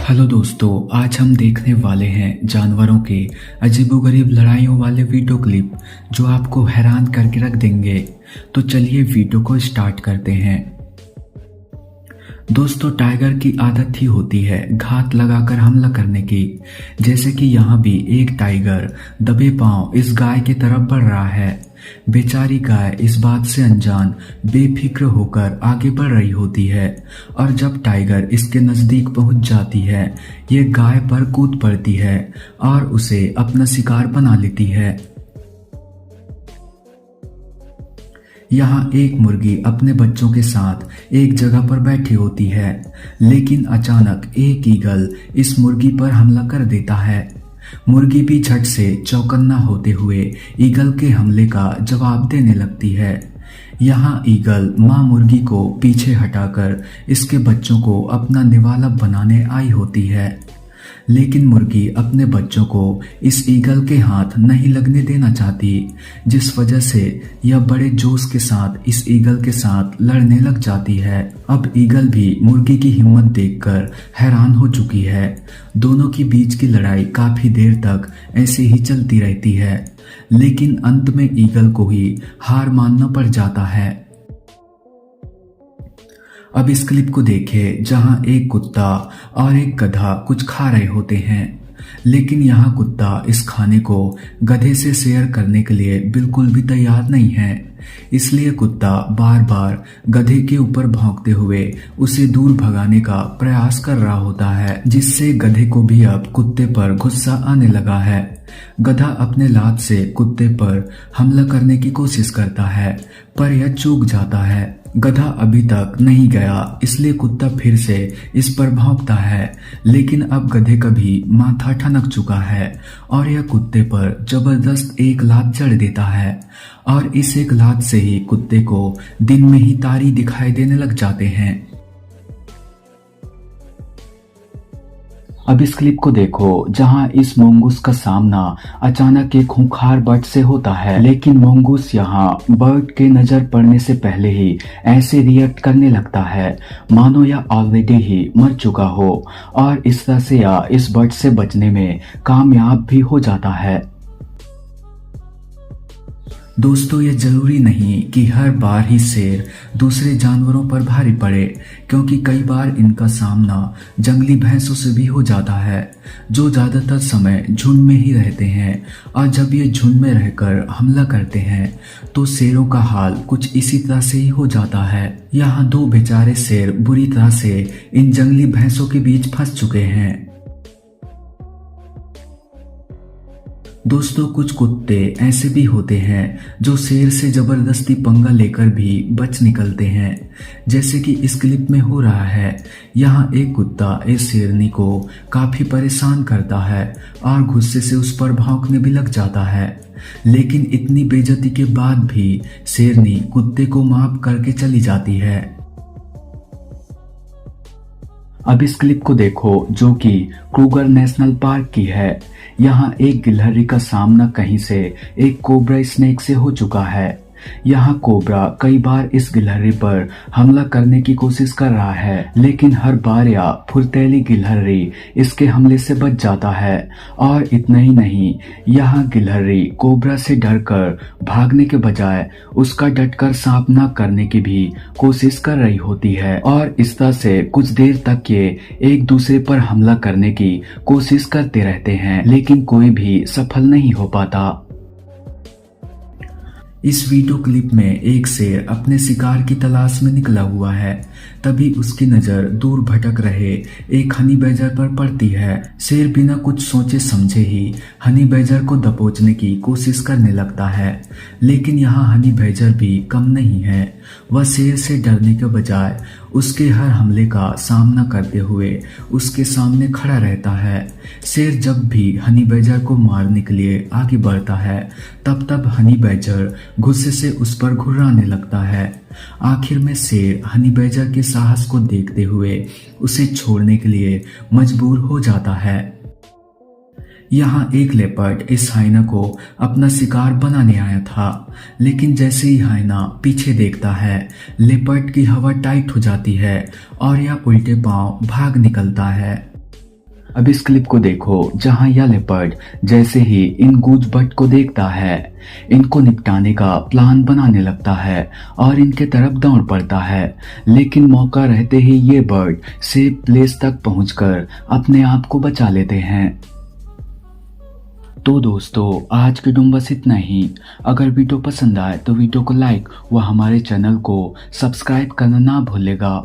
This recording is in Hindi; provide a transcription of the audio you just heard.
हेलो दोस्तों, आज हम देखने वाले हैं जानवरों के अजीबोगरीब लड़ाइयों वाले वीडियो क्लिप जो आपको हैरान करके रख देंगे। तो चलिए वीडियो को स्टार्ट करते हैं। दोस्तों, टाइगर की आदत ही होती है घात लगाकर हमला करने की। जैसे कि यहाँ भी एक टाइगर दबे पांव इस गाय की तरफ बढ़ रहा है। बेचारी गाय इस बात से अनजान बेफिक्र होकर आगे बढ़ रही होती है और जब टाइगर इसके नजदीक पहुंच जाती है, ये गाय पर कूद पड़ती है और उसे अपना शिकार बना लेती है। यहाँ एक मुर्गी अपने बच्चों के साथ एक जगह पर बैठी होती है, लेकिन अचानक एक ईगल इस मुर्गी पर हमला कर देता है। मुर्गी भी झट से चौकन्ना होते हुए ईगल के हमले का जवाब देने लगती है। यहाँ ईगल माँ मुर्गी को पीछे हटाकर इसके बच्चों को अपना निवाला बनाने आई होती है, लेकिन मुर्गी अपने बच्चों को इस ईगल के हाथ नहीं लगने देना चाहती, जिस वजह से यह बड़े जोश के साथ इस ईगल के साथ लड़ने लग जाती है। अब ईगल भी मुर्गी की हिम्मत देखकर हैरान हो चुकी है। दोनों के बीच की लड़ाई काफी देर तक ऐसे ही चलती रहती है, लेकिन अंत में ईगल को ही हार मानना पड़ जाता है। अब इस क्लिप को देखें जहां एक कुत्ता और एक गधा कुछ खा रहे होते हैं, लेकिन यहाँ कुत्ता इस खाने को गधे से शेयर करने के लिए बिल्कुल भी तैयार नहीं है। इसलिए कुत्ता बार बार गधे के ऊपर भौंकते हुए उसे दूर भगाने का प्रयास कर रहा होता है, जिससे गधे को भी अब कुत्ते पर गुस्सा आने लगा है। गधा अपने लात से कुत्ते पर हमला करने की कोशिश करता है, पर यह चूक जाता है। गधा अभी तक नहीं गया, इसलिए कुत्ता फिर से इस पर भौंकता है, लेकिन अब गधे का भी माथा ठनक चुका है और यह कुत्ते पर जबरदस्त एक लात जड़ देता है और इस एक लात से ही कुत्ते को दिन में ही तारे दिखाई देने लग जाते हैं। अब इस क्लिप को देखो जहां इस मोंगूस का सामना अचानक एक खूंखार बर्ड से होता है, लेकिन मोंगूस यहां बर्ड के नजर पड़ने से पहले ही ऐसे रिएक्ट करने लगता है मानो यह ऑलरेडी ही मर चुका हो, और इस तरह से यह इस बर्ड से बचने में कामयाब भी हो जाता है। दोस्तों, ये जरूरी नहीं कि हर बार ही शेर दूसरे जानवरों पर भारी पड़े, क्योंकि कई बार इनका सामना जंगली भैंसों से भी हो जाता है, जो ज्यादातर समय झुंड में ही रहते हैं। और जब ये झुंड में रहकर हमला करते हैं तो शेरों का हाल कुछ इसी तरह से ही हो जाता है। यहाँ दो बेचारे शेर बुरी तरह से इन जंगली भैंसों के बीच फंस चुके हैं। दोस्तों, कुछ कुत्ते ऐसे भी होते हैं जो शेर से जबरदस्ती पंगा लेकर भी बच निकलते हैं, जैसे कि इस क्लिप में हो रहा है। यहाँ एक कुत्ता इस शेरनी को काफी परेशान करता है और गुस्से से उस पर भौंकने भी लग जाता है, लेकिन इतनी बेइज्जती के बाद भी शेरनी कुत्ते को माफ करके चली जाती है। अब इस क्लिप को देखो जो कि क्रूगर नेशनल पार्क की है। यहाँ एक गिलहरी का सामना कहीं से एक कोबरा स्नेक से हो चुका है। यहाँ कोबरा कई बार इस गिलहरी पर हमला करने की कोशिश कर रहा है, लेकिन हर बार यह फुर्तीली गिलहरी इसके हमले से बच जाता है। और इतना ही नहीं, यहाँ गिलहरी कोबरा से डरकर भागने के बजाय उसका डटकर सामना करने की भी कोशिश कर रही होती है, और इस तरह से कुछ देर तक ये एक दूसरे पर हमला करने की कोशिश करते रहते हैं, लेकिन कोई भी सफल नहीं हो पाता। इस वीडियो क्लिप में एक शेर अपने शिकार की तलाश में निकला हुआ है, तभी उसकी नजर दूर भटक रहे एक हनी बैजर पर पड़ती है। शेर बिना कुछ सोचे समझे ही हनी बैजर को दबोचने की कोशिश करने लगता है, लेकिन यहाँ हनी बैजर भी कम नहीं है। वह शेर से डरने के बजाय उसके हर हमले का सामना करते हुए उसके सामने खड़ा रहता है। शेर जब भी हनी बैजर को मारने के लिए आगे बढ़ता है, तब हनी बैजर गुस्से से उस पर घुर्राने लगता है। आखिर में शेर हनी बैजर के साहस को देखते हुए उसे छोड़ने के लिए मजबूर हो जाता है। यहाँ एक लेपर्ड इस हाइना को अपना शिकार बनाने आया था, लेकिन जैसे ही हाइना पीछे देखता है, लेपर्ड की हवा टाइट हो जाती है और यह उल्टे पांव भाग निकलता है। अब इस क्लिप को देखो जहां यह लेपर्ड जैसे ही इन गूजबर्ड को देखता है इनको निपटाने का प्लान बनाने लगता है और इनके तरफ दौड़ पड़ता है, लेकिन मौका रहते ही ये बर्ड सेफ प्लेस तक पहुंचकर अपने आप को बचा लेते हैं। तो दोस्तों आज की वीडियो बस इतना ही। अगर वीडियो पसंद आए तो वीडियो को लाइक व हमारे चैनल को सब्सक्राइब करना ना भूलेगा।